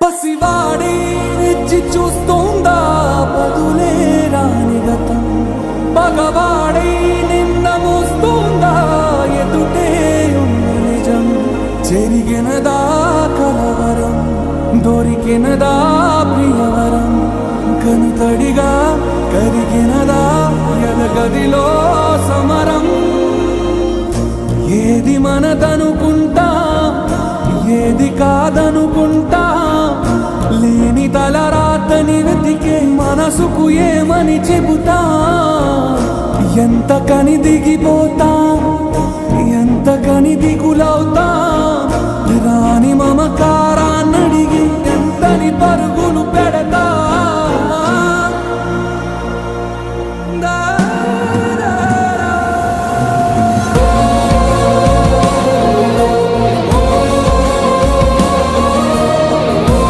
పసివాడి రెచ్చి చూస్తోందా బదులే రాని గతం పగవాడై నిన్న మోస్తోందా ఎదుటే ఉన్న నిజం చెరిగినదా కలవరం దొరికినదా ప్రియవరం కనుతడిగా కరిగినదా ఎదగదిలో సమరం ఏది మనదనుకుంటా ఏది కాదనుకుంటా లేని తలరాతని వెతికే మనసుకు ఏమని చెబుతా ఎంత కని దిగిపోతా ఎంత కని దిగులవుతా రాని మమకారాన్నడిగి